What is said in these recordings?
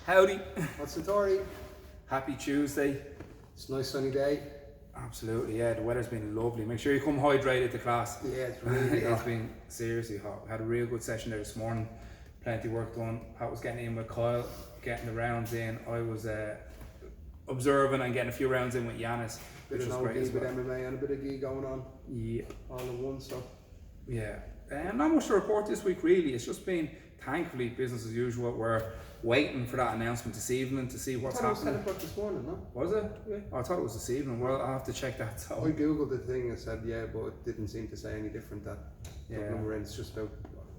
Howdy. What's Satori? Happy Tuesday. It's a nice sunny day. Absolutely, yeah. The weather's been lovely. Make sure you come hydrated to class. Yeah, it's really It's hot. been seriously hot. We had a real good session there this morning. Plenty of work done. Pat was getting in with Kyle, getting the rounds in. I was observing and getting a few rounds in with Yanis, Bit which of was no great gi as with well. MMA and a bit of gi going on Yeah, all in one. So yeah. Not much to report this week really. It's just been, thankfully, business as usual. We're waiting for that announcement this evening to see what's I thought happening. it was 10 o'clock this morning, no? Was it? Yeah. Oh, I thought it was this evening. Well, I'll have to check that. I So googled the thing and said yeah, but it didn't seem to say any different. That Dublin we're in, it's just about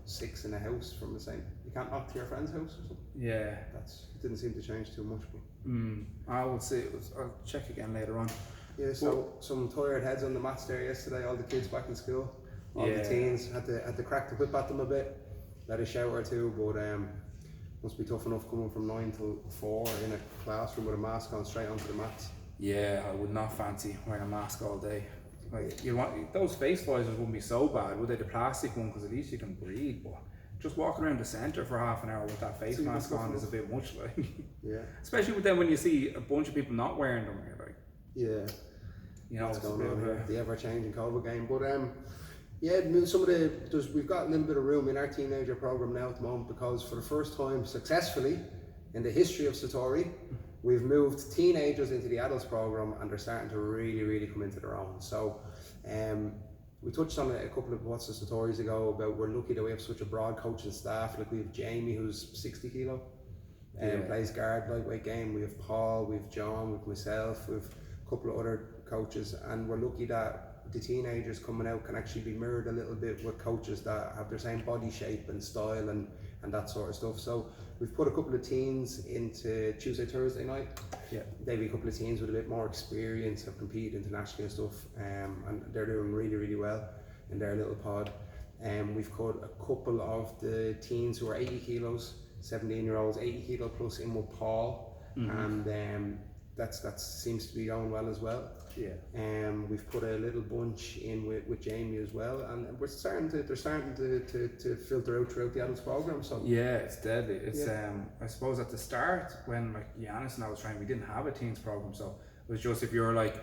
6 in a house from the same. You can't knock to your friend's house or something. yeah. It didn't seem to change too much. But I will see. I'll check again later on. yeah, so some tired heads on the mats there yesterday. All the kids back in school. All Yeah. the teens had to crack the whip at them a bit. Let a shout or two, but must be tough enough coming from 9 till 4 in a classroom with a mask on straight onto the mats. Yeah, I would not fancy wearing a mask all day. Like you want those face visors wouldn't be so bad, would they? The plastic one, because at least you can breathe. But just walking around the centre for half an hour with that face It's even mask tough on is a enough. bit much, like. Yeah. Especially with them when you see a bunch of people not wearing them, you're like, Yeah. you know, What's it's a going bit on of here? a, The ever-changing COVID game, but yeah, some of we've got a little bit of room in our teenager program now at the moment because for the first time successfully in the history of Satori, we've moved teenagers into the adults program and they're starting to really come into their own. So, we touched on it a couple of What's the Stories ago about we're lucky that we have such a broad coaching staff. Like we have Jamie who's 60 kilo and plays guard lightweight game. We have Paul, we have John, we have myself, we have a couple of other coaches, and we're lucky that the teenagers coming out can actually be mirrored a little bit with coaches that have their same body shape and style and that sort of stuff. So we've put a couple of teens into Tuesday, Thursday night. yeah. Maybe a couple of teens with a bit more experience, have competed internationally and stuff, and they're doing really well in their little pod. We've got a couple of the teens who are 80 kilos, 17-year-olds, 80 kilo plus in with Paul, and that seems to be going well as well. Yeah. We've put a little bunch in with Jamie as well, and they're starting to filter out throughout the adults program. So Yeah, it's deadly. It's I suppose at the start when like Yanis and I was trying, we didn't have a teens program, so it was just if you were like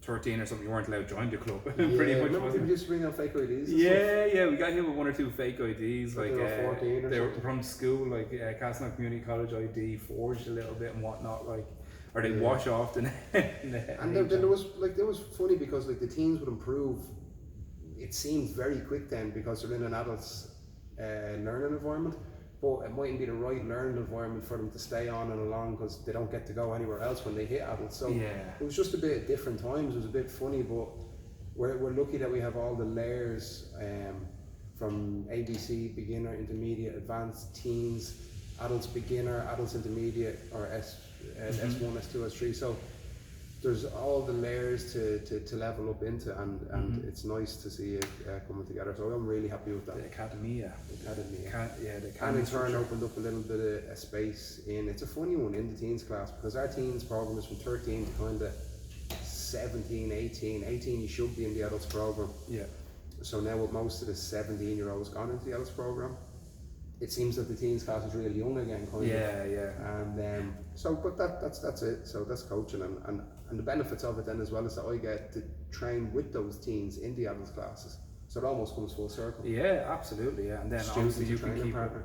13 or something, you weren't allowed to join the club. Pretty much. remember Wasn't we it? used to bring out fake IDs. And Yeah, we got hit with 1 or 2 fake IDs, like they were 14 or they were something. from school, like Castleknock Community College ID, forged a little bit and whatnot, like, or they wash off the And then there was funny because like the teens would improve. It seemed very quick then because they're in an adult's learning environment, but it mightn't be the right learning environment for them to stay on and along because they don't get to go anywhere else when they hit adults. So it was just a bit different times. It was a bit funny, but we're lucky that we have all the layers from ABC, beginner, intermediate, advanced, teens, adults beginner, adults intermediate, or S1, S2, S3. So there's all the layers to level up into, and it's nice to see it coming together. So I'm really happy with that. The Academia. The The And in turn opened up a little bit of a space in, it's a funny one in the teens class because our teens program is from 13 to kind of 17, 18 you should be in the adults program. Yeah. So now with most of the 17-year-olds gone into the adults program, it seems that the teens class is really young again, kind of. Yeah. And so, but that's it. So that's coaching, and the benefits of it then as well is that I get to train with those teens in the adults classes. So it almost comes full circle. Yeah, absolutely. Yeah, and then Students obviously to you can training keep partner.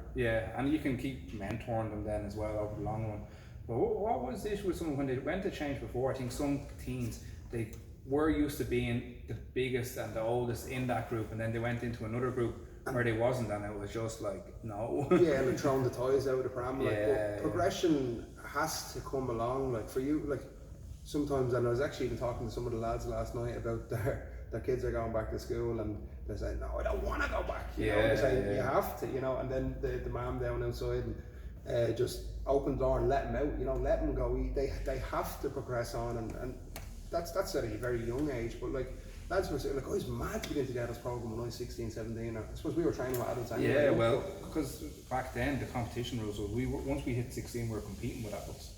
and you can keep mentoring them then as well over the long run. But what was the issue with someone when they went to change before? I think some teens, they were used to being the biggest and the oldest in that group, and then they went into another group where they wasn't, and it was just like no. Yeah, and they're throwing the toys out of the pram. Like, Yeah, but progression has to come along. Like for you, like sometimes, and I was actually even talking to some of the lads last night about their kids are going back to school, and they're saying, "No, I don't want to go back." You know, they're saying you have to, you know. And then the mom down outside and just open the door and let them out. You know, let them go. They have to progress on, and that's at a very young age. But like lads were saying, like, I was mad to get into the adults program when I was 16, 17. I suppose we were training with adults anyway. Yeah, well, because back then the competition rules was once we hit 16 we were competing with adults.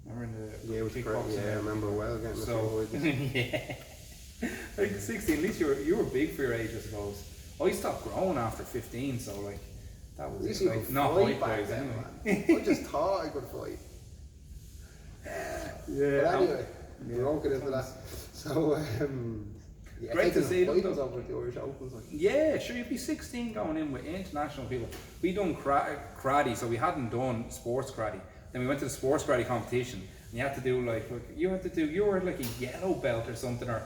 Remember in the kickboxing? Yeah, I remember well getting so yeah. Like 16, at least you were big for your age, I suppose. I stopped growing after 15, so like That was At least it. you Like, could not fight height back wise then, anyway. man. I just thought I could fight. But anyway, we won't get into that. So, yeah, Great to see them, titles though. over at the Irish Opens. Like. Yeah, sure, you'd be 16 going in with international people. We done karate, so we hadn't done sports karate. Then we went to the sports karate competition, and you had to do you were like a yellow belt or something, or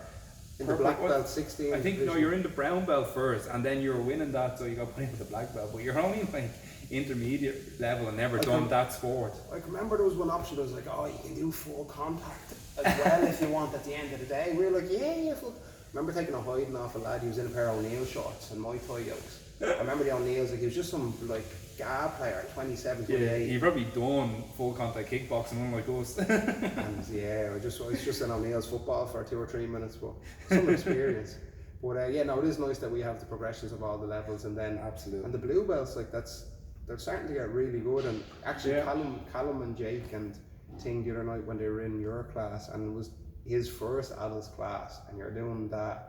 In the black belt 16. I think division. no, you're in the brown belt first, and then you were winning that, so you got put into the black belt. But you're only like intermediate level and never done that sport. I can remember there was one option that was like, oh, you can do full contact as well if you want at the end of the day. We were like, yeah, full. I remember taking a hiding off a lad, he was in a pair of O'Neill shorts and Muay Thai yokes. I remember the O'Neills, like he was just some like GA player, 27, 28. Yeah, you probably done full contact kickboxing, unlike us. And yeah, I was just in O'Neill's football for 2 or 3 minutes, but some experience. But yeah, no, it is nice that we have the progressions of all the levels, and then Absolutely. and the blue belts, like they're starting to get really good. And actually, Yeah. Callum and Jake and Ting the other night when they were in your class, and it was his first adults class, and you're doing that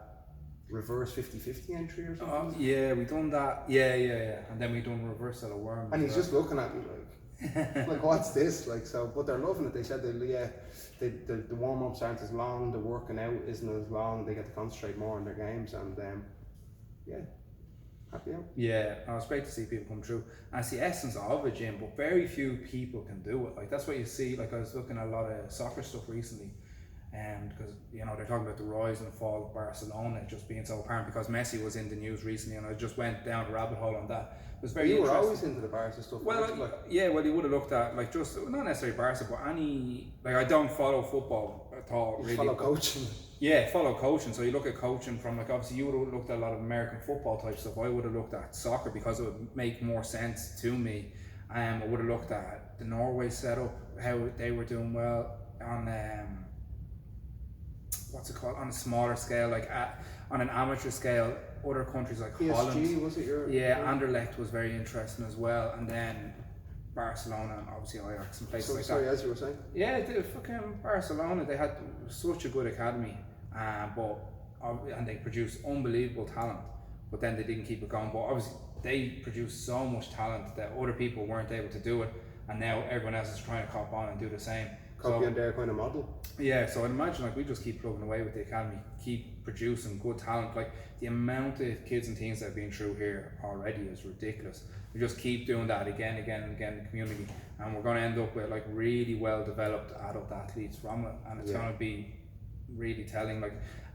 reverse 50-50 entry or something. Yeah, we done that. Yeah. And then we done reverse out of worm. And he's just looking at me like what's this? Like, so, but they're loving it. They said the warm ups aren't as long, the working out isn't as long. They get to concentrate more on their games, and yeah, happy out. Yeah, no, it's great to see people come through. And it's the essence of a gym, but very few people can do it. Like that's what you see. Like I was looking at a lot of soccer stuff recently, and because they're talking about the rise and the fall of Barcelona just being so apparent because Messi was in the news recently, and I just went down the rabbit hole on that. It was very You were interesting. always into the Barca stuff. Well, weren't you? well, you would have looked at like just not necessarily Barca, but any like I don't follow football at all. You Really, follow but- coaching. Yeah, follow coaching. So you look at coaching from like obviously you would have looked at a lot of American football type stuff. I would have looked at soccer because it would make more sense to me. I would have looked at the Norway setup, how they were doing well on what's it called, on a smaller scale, like on an amateur scale. Other countries like PSG, Holland, was it your? yeah, Anderlecht was very interesting as well, and then Barcelona and obviously Ajax and places like Sorry, that. as you were saying. Yeah, the fucking Barcelona, they had such a good academy, and they produced unbelievable talent, but then they didn't keep it going. But obviously, they produced so much talent that other people weren't able to do it, and now everyone else is trying to cop on and do the same. Copy on their kind of model. Yeah, so I'd imagine like we just keep plugging away with the academy, keep producing good talent. Like the amount of kids and teens that have been through here already is ridiculous. We just keep doing that again and again in the community, and we're going to end up with like really well developed adult athletes from it, and it's going to be really telling. Like,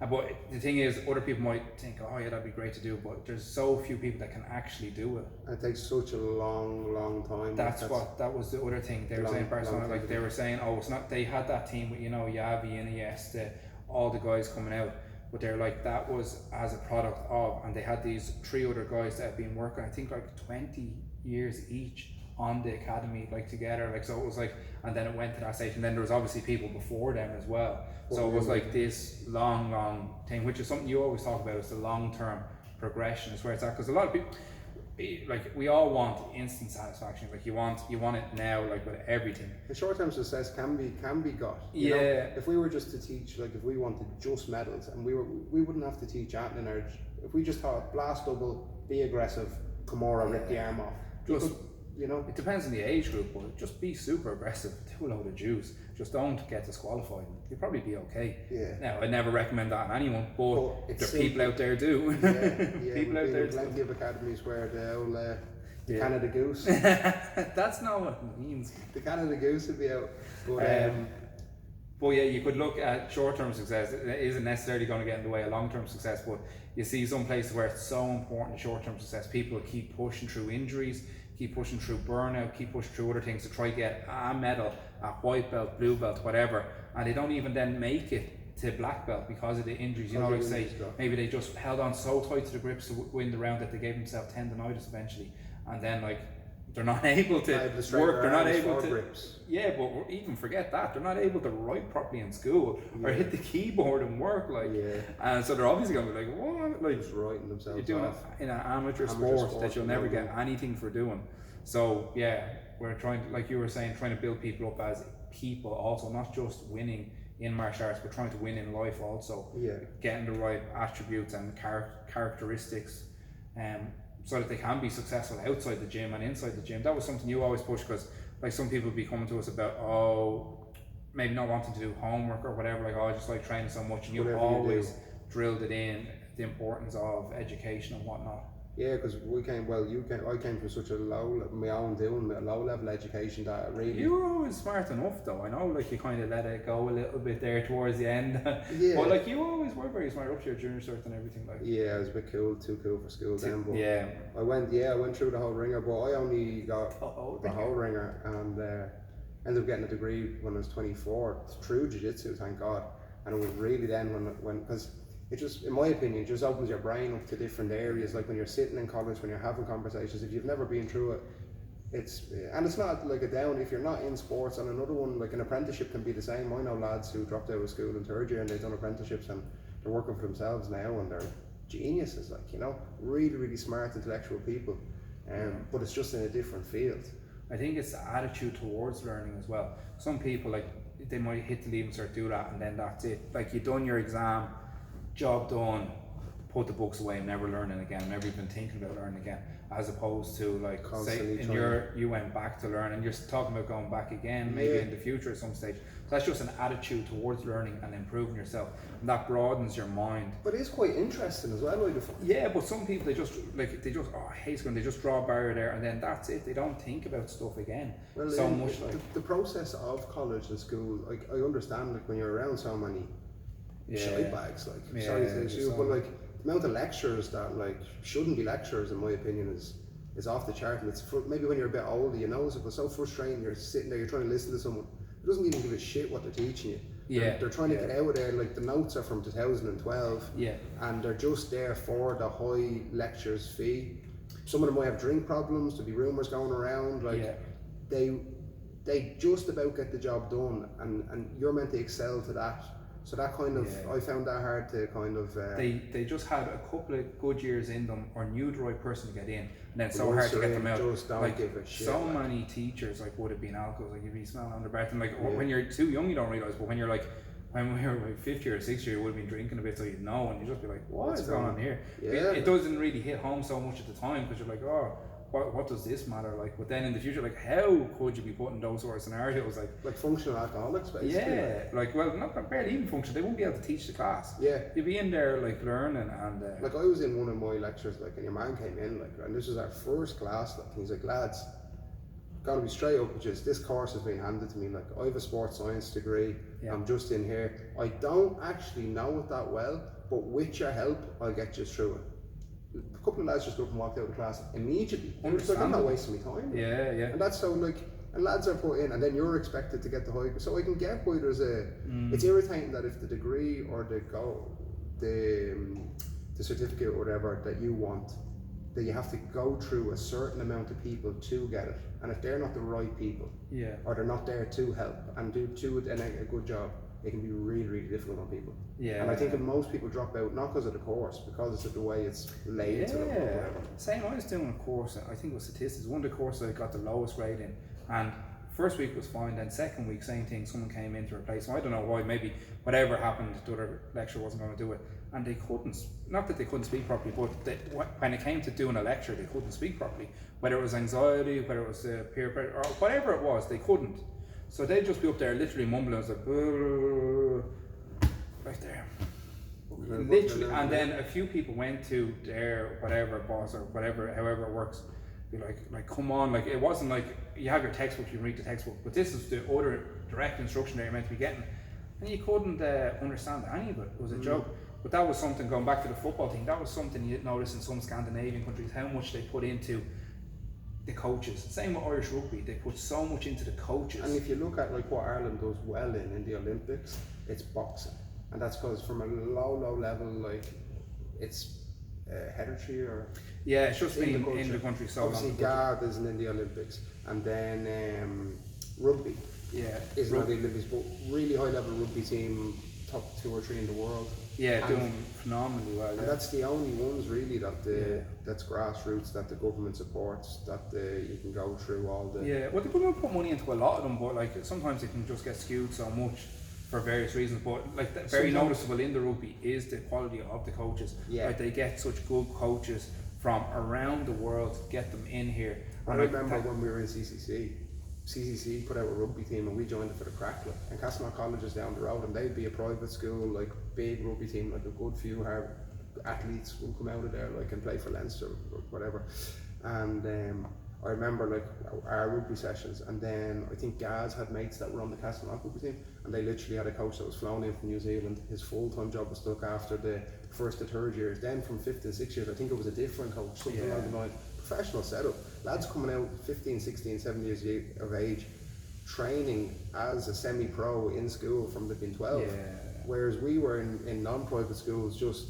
but the thing is, other people might think, oh yeah, that'd be great to do, but there's so few people that can actually do it. And it takes such a long time. That was the other thing they were saying. Barcelona, like they were saying, oh, it's not. They had that team with Yavi, Iniesta, all the guys coming out, but they're like that was as a product of, and they had these 3 other guys that have been working, I think like 20 years each on the academy, like together, like so it was like, and then it went to that stage, and then there was obviously people before them as well. So it was like this long thing, which is something you always talk about. Is the long-term progression is where it's at, because a lot of people, like we all want instant satisfaction. Like you want it now, like with everything. The short-term success can be got. You Yeah. know, if we were just to teach, like if we wanted just medals, and we wouldn't have to teach that in our. If we just taught blast double, be aggressive, Kimura, rip the arm off. Just You know. it depends on the age group, but just be super aggressive, do a load of juice. Just don't get disqualified. You'll probably be okay. Yeah. Now I never recommend that on anyone, but it's there are simple. people out there do. Yeah, People out there do. plenty of academies where the old Canada Goose, That's not what it means. the Canada Goose would be out. But But yeah, you could look at short-term success. It isn't necessarily going to get in the way of long-term success, but you see some places where it's so important, short-term success. People keep pushing through injuries, keep pushing through burnout, keep pushing through other things to try to get a medal, a white belt, blue belt, whatever, and they don't even then make it to black belt because of the injuries. You know, like say maybe they just held on so tight to the grips to win the round that they gave themselves tendonitis eventually, and then like they're not able to work. They're not able to. grips. Yeah, but even forget that, they're not able to write properly in school or hit the keyboard and work, like, and so they're obviously going to be like, what, like, Just writing themselves you're doing off. it in an amateur sport that you'll never get anything for doing. So yeah, we're trying to, like you were saying, trying to build people up as people also, not just winning in martial arts, but trying to win in life also. Yeah. Getting the right attributes and characteristics, so that they can be successful outside the gym and inside the gym. That was something you always push, because like some people be coming to us about, maybe not wanting to do homework or whatever, like, I just like training so much, and you always drilled it in, the importance of education and whatnot. Yeah, because I came from such a my own doing, a low level education that really. You were always smart enough though, I know, like you kind of let it go a little bit there towards the end. Yeah. But like you always were very smart up to your junior cert and everything, like. Yeah, I was a bit too cool for school then, but yeah. I went through the whole ringer, but I only got the whole ringer, and ended up getting a degree when I was 24 through Jiu Jitsu, thank God. And it was really then when because it just, in my opinion, it just opens your brain up to different areas. Like when you're sitting in college, when you're having conversations, if you've never been through it, it's not like a down if you're not in sports. And another one, like an apprenticeship can be the same. I know lads who dropped out of school in third year and they've done apprenticeships and they're working for themselves now, and they're geniuses, like, you know, really smart intellectual people. But it's just in a different field. I think it's the attitude towards learning as well. Some people, like, they might hit the leaving cert, do that, and then that's it. Like, you've done your exam, job done, put the books away, never learning again, never even thinking about learning again. As opposed to, like, constantly say you went back to learn, and you're talking about going back again, maybe in the future at some stage. So that's just an attitude towards learning and improving yourself, and that broadens your mind. But it's quite interesting as well. Yeah, but some people, they hate school, and they just draw a barrier there, and then that's it. They don't think about stuff again. Well, so much the process of college and school, like, I understand, like, when you're around so many shy bags, like, sorry to issue, but like the amount of lectures that like shouldn't be lectures, in my opinion, is off the chart. And it's maybe when you're a bit older, you know, it's so frustrating. You're sitting there, you're trying to listen to someone who doesn't even give a shit what they're teaching you. They're trying to get out of there. Like, the notes are from 2012, and they're just there for the high lectures fee. Some of them might have drink problems. There'll be rumours going around. Like, they just about get the job done, and you're meant to excel to that. So that kind of, I found that hard to kind of. They just had a couple of good years in them, or knew the right person to get in, and then it's so hard to get them out. Just don't like, give a shit. So many teachers like would have been alcohol, like you'd be smelling under breath, and like when you're too young you don't realise, but when you're like, when we were like 5th year or 6th year, you would have been drinking a bit, so you'd know, and you just be like, what's going on here? It doesn't really hit home so much at the time, because you're like, what does this matter? Like, but then in the future, like, how could you be put in those sort of scenarios? Like functional alcoholics, basically. Yeah, like, well, not barely even functional. They wouldn't be able to teach the class. Yeah, you'd be in there like learning, and like, I was in one of my lectures, like, and your man came in, like, and this was our first class, like, and he's like, lads, gotta be straight up, which is, this course has been handed to me. Like, I have a sports science degree. I'm just in here. I don't actually know it that well, but with your help, I'll get you through it. A couple of lads just up and walked out of the class immediately. Like, I'm not wasting my time. Yeah. And that's so, like, and lads are put in, and then you're expected to get the high. So I can get why there's a. It's irritating that if the degree or the certificate or whatever that you want, that you have to go through a certain amount of people to get it, and if they're not the right people, or they're not there to help and do a good job, it can be really difficult on people. And I think that most people drop out not because of the course, because of the way it's laid to them or whatever. Same, I was doing a course, I think it was statistics, one of the courses I got the lowest grade in, and first week was fine, then second week, same thing, someone came in to replace them. I don't know why, maybe whatever happened, the other lecturer wasn't going to do it, and they couldn't, not that they couldn't speak properly, but when it came to doing a lecture, they couldn't speak properly. Whether it was anxiety, whether it was peer pressure, or whatever it was, they couldn't. So they'd just be up there literally mumbling, like there. Literally, and then a few people went to their whatever boss or whatever, however it works, be like come on, like, it wasn't like you have your textbook, you read the textbook, but this is the other direct instruction that you're meant to be getting, and you couldn't understand any of it. It was a joke. But that was something, going back to the football thing, that was something you notice in some Scandinavian countries, how much they put into the coaches. Same with Irish rugby, they put so much into the coaches. And if you look at like what Ireland does well in the Olympics, it's boxing, and that's because from a low level, like, it's hereditary, or it's just been in the country so obviously long. Guard isn't in the Olympics, and then rugby isn't in the Olympics, but really high level rugby team, top 2 or 3 in the world. Doing phenomenally well. And that's the only ones really that that's grassroots, that the government supports, that you can go through all the. Well, the government put money into a lot of them, but like sometimes it can just get skewed so much for various reasons. But like very noticeable in the rugby is the quality of the coaches. Like, they get such good coaches from around the world to get them in here. I And remember when we were in CCC put out a rugby team and we joined it for the crack. Like, and Castlemont College is down the road, and they'd be a private school, like big rugby team, like a good few hard athletes will come out of there, like, and play for Leinster or whatever. And I remember like our rugby sessions, and then I think Gaz had mates that were on the Castlemont rugby team, and they literally had a coach that was flown in from New Zealand. His full-time job was to look after the first to third years. Then from fifth to sixth years, I think it was a different coach, something along the line. Professional setup. Lads coming out 15, 16, 17 years of age, training as a semi-pro in school from they've been 12. Whereas we were in non-private schools, just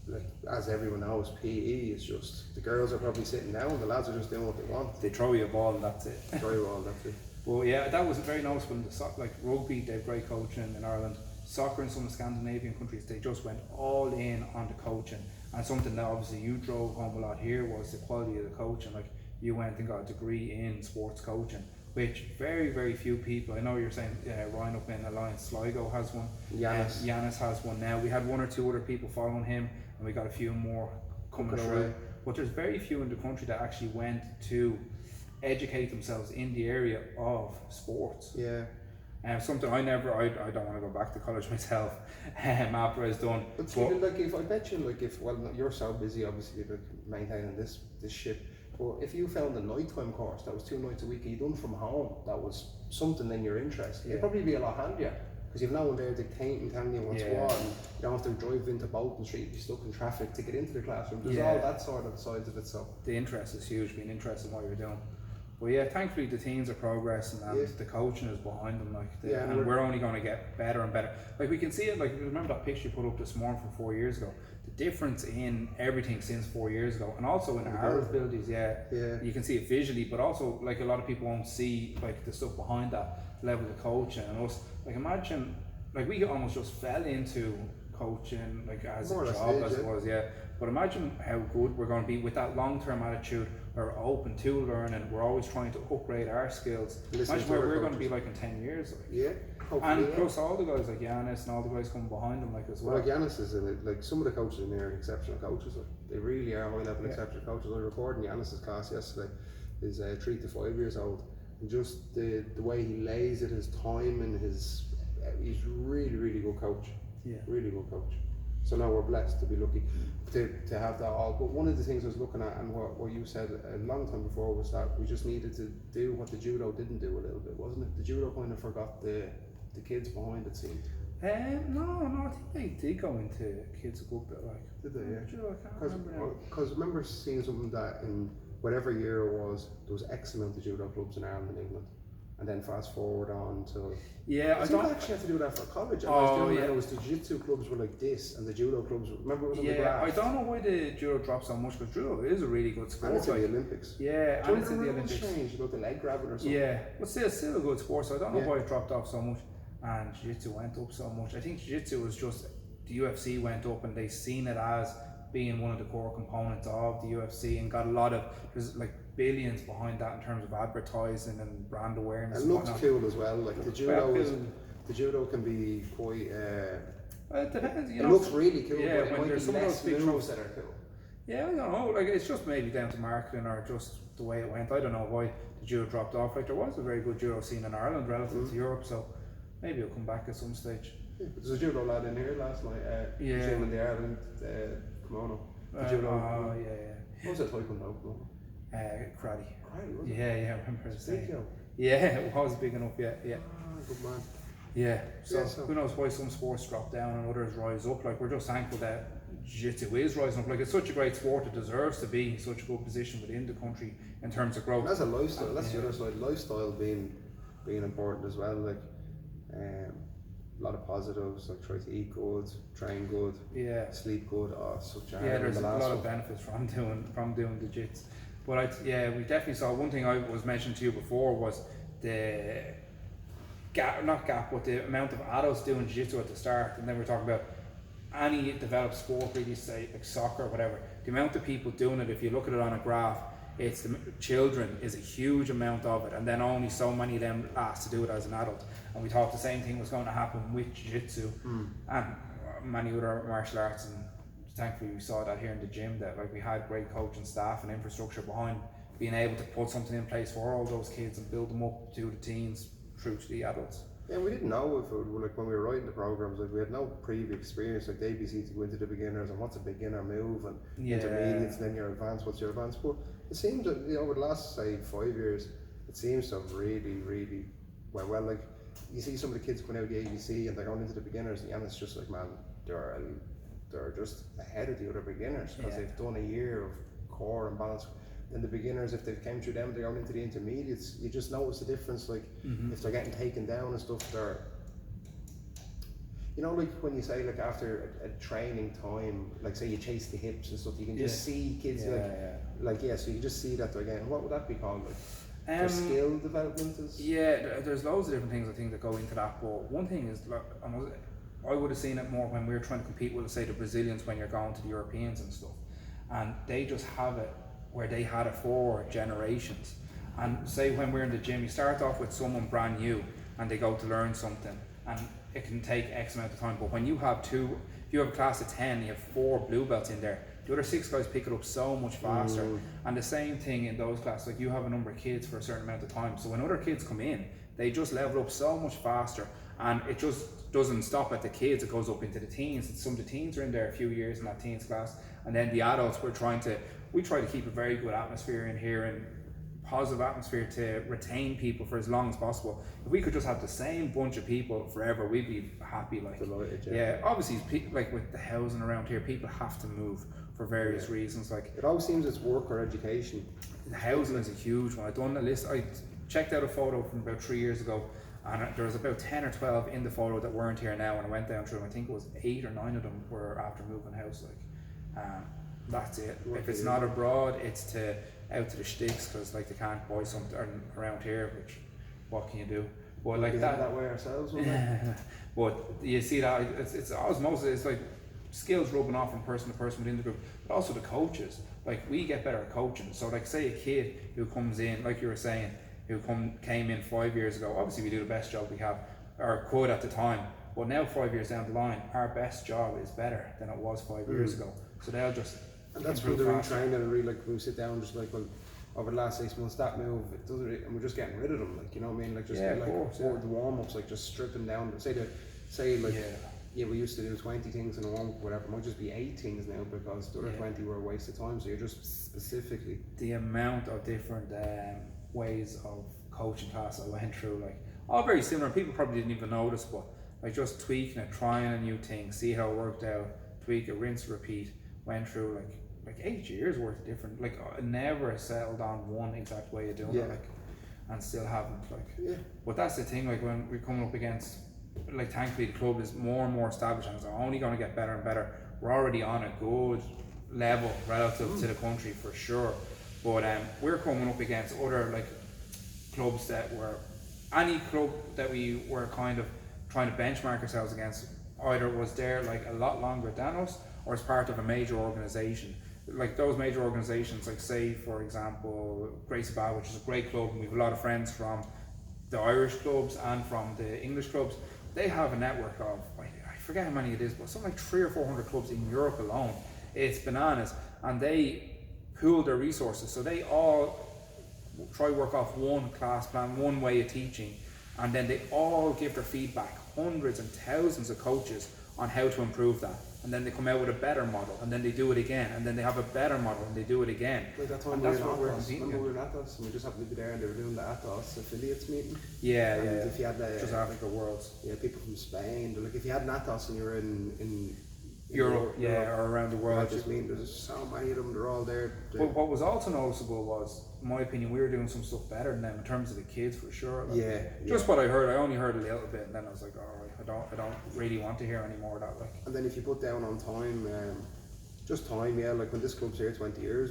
like, as everyone knows, PE is just, the girls are probably sitting down, the lads are just doing what they want. They throw you a ball and that's it. Throw you a ball, that's it. Well, yeah, that was very noticeable. Like rugby, they have great coaching in Ireland. Soccer in some Scandinavian countries, they just went all in on the coaching. And something that obviously you drove home a lot here was the quality of the coaching. Like, you went and got a degree in sports coaching, which very, very few people. I know you're saying Ryan up in Alliance Sligo has one. Yanis has one now. We had one or two other people following him, and we got a few more coming through. But there's very few in the country that actually went to educate themselves in the area of sports. Yeah. Something I don't want to go back to college myself after I was done. But like, if I bet you, like, if, well, you're so busy obviously like maintaining this shit, but if you found a nighttime course that was 2 nights a week you done from home, that was something in your interest, it'd probably be a lot handier, because you've no one there dictating, telling you what's what, and you don't have to drive into Bolton Street, be stuck in traffic to get into the classroom. There's all that sort of sides of it. So the interest is huge, being interested in what you're doing. But yeah, thankfully the teams are progressing, and the coaching is behind them. Like, and we're only going to get better and better. Like, we can see it. Like, remember that picture you put up this morning from 4 years ago? The difference in everything since 4 years ago, and also in our abilities. You can see it visually, but also, like, a lot of people won't see like the stuff behind that level of coaching. And us, like, imagine, like, we almost just fell into coaching like as a job as it was. But imagine how good we're going to be with that long-term attitude. We're open to learning. We're always trying to upgrade our skills. Imagine where we're going to be like in 10 years. Like. And plus all the guys like Yanis and all the guys coming behind them, like, as well. Like, Yanis is like, some of the coaches in there are exceptional coaches. Like, they really are high-level exceptional coaches. I was recording Yanis's class yesterday. He's 3 to 5 years old, and just the way he lays it, his time, and he's really, really good coach. Really good coach. So now we're blessed to be lucky to have that all. But one of the things I was looking at, and what you said a long time before, was that we just needed to do what the judo didn't do a little bit, wasn't it? The judo kind of forgot the kids behind, it seemed. No, I think they did go into kids a good bit, like. Did they? Yeah. Judo, I can't remember now. Because I remember seeing something that in whatever year it was, there was X amount of judo clubs in Ireland and England. And then fast forward on to... I don't actually have to do that for college. It was the jiu-jitsu clubs were like this, and the judo clubs were, remember it was on the graph? I don't know why the judo dropped so much, because judo is a really good sport. And it's in the Olympics. Yeah, and it's in the Olympics. Changed, the leg grabbing or something. Yeah, but still a good sport, so I don't know why it dropped off so much. And jiu-jitsu went up so much. I think jiu-jitsu was just, the UFC went up and they seen it as being one of the core components of the UFC, and got a lot of, there's like billions behind that in terms of advertising and brand awareness. It looks cool as well. Like, the judo can be quite. It depends. It looks really cool. Yeah, but when there's some of those big moves that are cool. Yeah, I don't know. Like, it's just maybe down to marketing or just the way it went. I don't know why the judo dropped off. Like, there was a very good judo scene in Ireland relative to Europe, so maybe it'll come back at some stage. Yeah, there's a judo lad in here last night. In the Ireland kimono. Judo. What was it, taekwondo? Karate. Was it? Yeah, I remember saying. Yeah, it was big enough. Yeah. Good man. Yeah. So who knows why some sports drop down and others rise up? Like, we're just thankful that jiu-jitsu is rising up. Like, it's such a great sport. It deserves to be in such a good position within the country in terms of growth. And as a lifestyle, that's the other side. Lifestyle being important as well. Like, a lot of positives, like try to eat good, train good, sleep good. There's a lot of benefits from doing the jits. But we definitely saw, one thing I was mentioning to you before was the but the amount of adults doing jiu-jitsu at the start, and then we're talking about any developed sport, really, say like soccer or whatever, the amount of people doing it, if you look at it on a graph, it's the children is a huge amount of it, and then only so many of them last to do it as an adult. And we thought the same thing was going to happen with jiu-jitsu and many other martial arts and thankfully we saw that here in the gym, that like we had great coaching staff and infrastructure behind being able to put something in place for all those kids and build them up to the teens through to the adults. Yeah, we didn't know if it would, like when we were writing the programs, like we had no previous experience, like the ABC to go into the beginners and what's a beginner move and intermediates, and then your advanced, what's your advanced. But it seems that, you know, over the last say 5 years, it seems to have really well, like you see some of the kids going out the ABC and they're going into the beginners, and it's just like, man, they're just ahead of the other beginners because they've done a year of core and balance. And the beginners, if they've came through them, they're going into the intermediates. You just notice the difference. Like if they're getting taken down and stuff, they're, you know, like when you say like after a training time, like say you chase the hips and stuff, you can just see kids so you can just see that they're getting. What would that be called? Like for skill development is. Yeah, there's loads of different things I think that go into that. But one thing is, like, I would have seen it more when we were trying to compete with, say, the Brazilians when you're going to the Europeans and stuff, and they just have it where they had it for generations. And say when we're in the gym, you start off with someone brand new and they go to learn something, and it can take X amount of time. But when you have if you have a class of 10, you have 4 blue belts in there, the other 6 guys pick it up so much faster. And the same thing in those classes, like you have a number of kids for a certain amount of time, so when other kids come in, they just level up so much faster. And it just doesn't stop at the kids, it goes up into the teens. And some of the teens are in there a few years in that teens class, and then the adults, we try to keep a very good atmosphere in here and positive atmosphere to retain people for as long as possible. If we could just have the same bunch of people forever, we'd be happy. Like, delighted, yeah, obviously, like with the housing around here, people have to move for various reasons. Like, it always seems it's work or education. The housing is a huge one. I done a list. I checked out a photo from about 3 years ago, and there was about 10 or 12 in the photo that weren't here now. And I went down through them. I think it was 8 or 9 of them were after moving house. Like, that's it. If it's not abroad, it's to out to the sticks, because like they can't buy something around here. Which, what can you do? But like that way ourselves. But you see that it's osmosis. It's like skills rubbing off from person to person within the group, but also the coaches. Like, we get better at coaching. So like, say a kid who comes in, like you were saying, who came in 5 years ago. Obviously, we do the best job we have or could at the time. But now 5 years down the line, our best job is better than it was 5 years ago. So they'll just. And that's when they're retraining and really, like, we sit down just like, well, over the last 6 months, that move, it doesn't really, and we're just getting rid of them, like, you know what I mean? Like, just the warm ups, like, just stripping down. We used to do 20 things in a warm up, whatever. It might just be 8 things now because the other 20 were a waste of time. So you're just specifically. The amount of different ways of coaching class I went through, like, all very similar. People probably didn't even notice, but like just tweaking it, trying a new thing, see how it worked out, tweak it, rinse, repeat. Went through like 8 years worth of different, like, I never settled on one exact way of doing it, like, and still haven't, like. But that's the thing, like, when we're coming up against, like, thankfully the club is more and more established and it's only going to get better and better. We're already on a good level relative to the country for sure, but we're coming up against other, like, clubs that were, any club that we were kind of trying to benchmark ourselves against either was there like a lot longer than us, or as part of a major organisation. Like those major organisations, like, say for example Gracie Bar, which is a great club, and we have a lot of friends from the Irish clubs and from the English clubs. They have a network of, I forget how many it is, but something like 300 or 400 clubs in Europe alone. It's bananas, and they pool their resources, so they all try work off one class plan, one way of teaching, and then they all give their feedback, hundreds and thousands of coaches, on how to improve that. And then they come out with a better model, and then they do it again, and then they have a better model, and they do it again. Like that time we were in Athos, and we just happened to be there, and they were doing the Athos affiliates meeting. If you had just Africa Worlds. Yeah, people from Spain. Like, if you had an Athos and you were in Europe, or around the world. Just mean there's so many of them. They're all there. But what was also noticeable was, in my opinion, we were doing some stuff better than them in terms of the kids, for sure. Like, just what I heard. I only heard a little bit, and then I was like, all right, I don't really want to hear any more of that. Like. And then if you put down on time, just time, like when this club's here 20 years,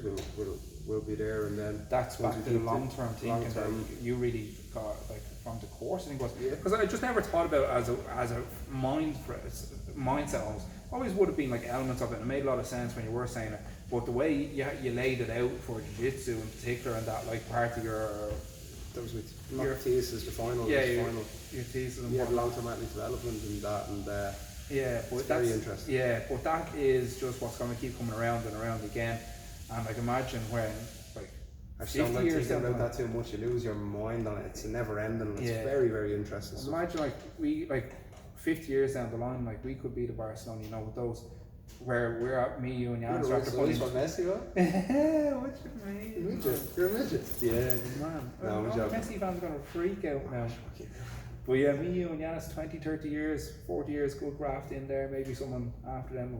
we'll be there, and then that's back to the long-term thinking that you really got, like, from the course, I think, was because I just never thought about it as a mindset almost. Always would have been like elements of it, and it made a lot of sense when you were saying it, but the way you laid it out for jiu-jitsu in particular, and that, like, part of your thesis, the final. Your thesis. You had long-term athlete development and that, and Yeah, but It's that's very interesting. Yeah, but that is just what's going to keep coming around and around again. And I can imagine when like I 50 don't like years thinking down about the that too much. You lose your mind on it. It's never ending. It's Yeah. very, very interesting stuff. Imagine like we like 50 years down the line, like we could be the Barcelona, you know, with those where we're at, me, you, and You're Jans the after right size putting. for Messi, what? What you mean? Midget. You're a midget. Yeah, good man. No, I'm Oh, joking. Messi fans are gonna freak out now. But yeah, me, you, and Yanis, 20, 30 years, 40 years, good graft in there. Maybe someone after them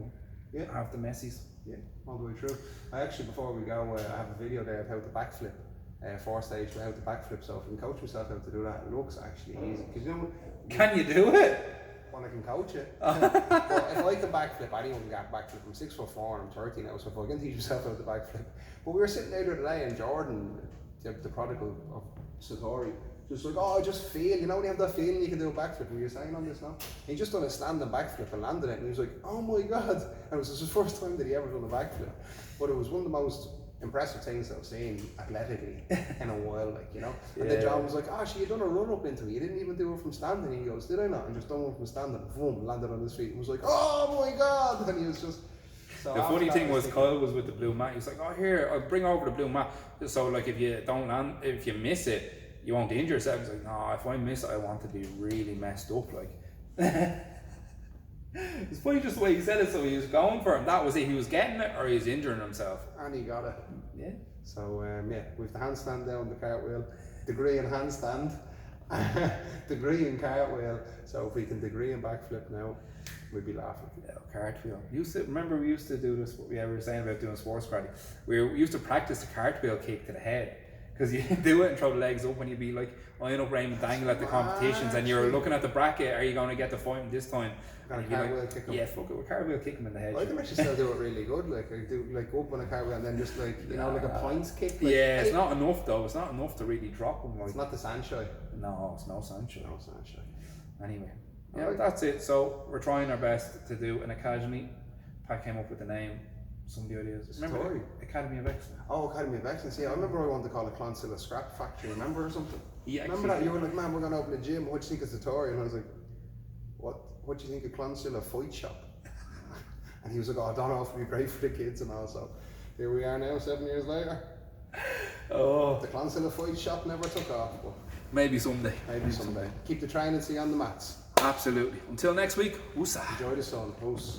will have the Messis. Yeah, all the way through. I actually, before we go, I have a video there of how to backflip. 4-stage, how to backflip. So if I can coach myself how to do that, it looks actually easy. Because you know, Can you do it? when I can coach it. But if I can backflip, anyone can get backflip. I'm 6'4" and I'm 30 now, so if I can teach myself how to backflip. But we were sitting there the other day and Jordan, the prodigal of Satori, just like, oh, I just feel, you know, when you have that feeling you can do a backflip. Were you saying on this now? He just done a standing backflip and landed it, and he was like, oh my god. And it was his first time that he ever done a backflip. But it was one of the most impressive things that I've seen athletically in a while, like, you know. And then John was like, oh, you done a run up into it. You didn't even do it from standing. And he goes, did I not? And just done one from standing. Boom, landed on his feet and was like, oh my god. And he was just. So the funny thing was, Kyle was with the blue mat. He was like, oh, here, I'll bring over the blue mat. So, like, if you don't land, if you miss it, you won't injure yourself. He's like, no, if I miss it, I want to be really messed up. Like, it's funny just the way he said it. So he was going for him. That was it. He was getting it, or he was injuring himself. And he got it. Yeah. So with the handstand down, the cartwheel, degree in handstand, degree in cartwheel. So if we can degree in backflip now, we'd be laughing. Yeah, cartwheel. We used to do this. Yeah, we were saying about doing sports karate. We used to practice the cartwheel kick to the head. Because you do it and throw the legs up, and you'd be like eyeing up Raymond Dangle at the competitions, and you're looking at the bracket. Are you going to get the fight this time? Got a And you'd be cartwheel like, kick him. yeah, fuck it, we'll cartwheel kick him in the head. I can actually still do it really good. Like I do, like go up on a cartwheel and then just like, you know, like a points kick. Like, Yeah, it's not enough though. It's not enough to really drop him. Like, It's not the Sancho. no, it's no Sancho. No Sancho. Anyway, yeah, Alright. that's it. So we're trying our best to do an academy. Pat came up with the name. Some of the ideas. Remember Satori. Academy of Excellence? Oh, Academy of Excellence. Yeah, I remember I wanted to call it Clonsilla Scrap Factory. Remember or something? Yeah, Remember that? You were like, man, we're going to open a gym. What do you think of Satori? And I was like, what do you think of Clonsilla Fight Shop? And he was like, oh, I don't know if it'd be great for the kids and all. So here we are now, 7 years later. Oh, The Clonsilla Fight Shop never took off, but maybe someday. maybe someday. Keep the training, see you on the mats. Absolutely. Until next week, woosah. Enjoy the sun. Peace.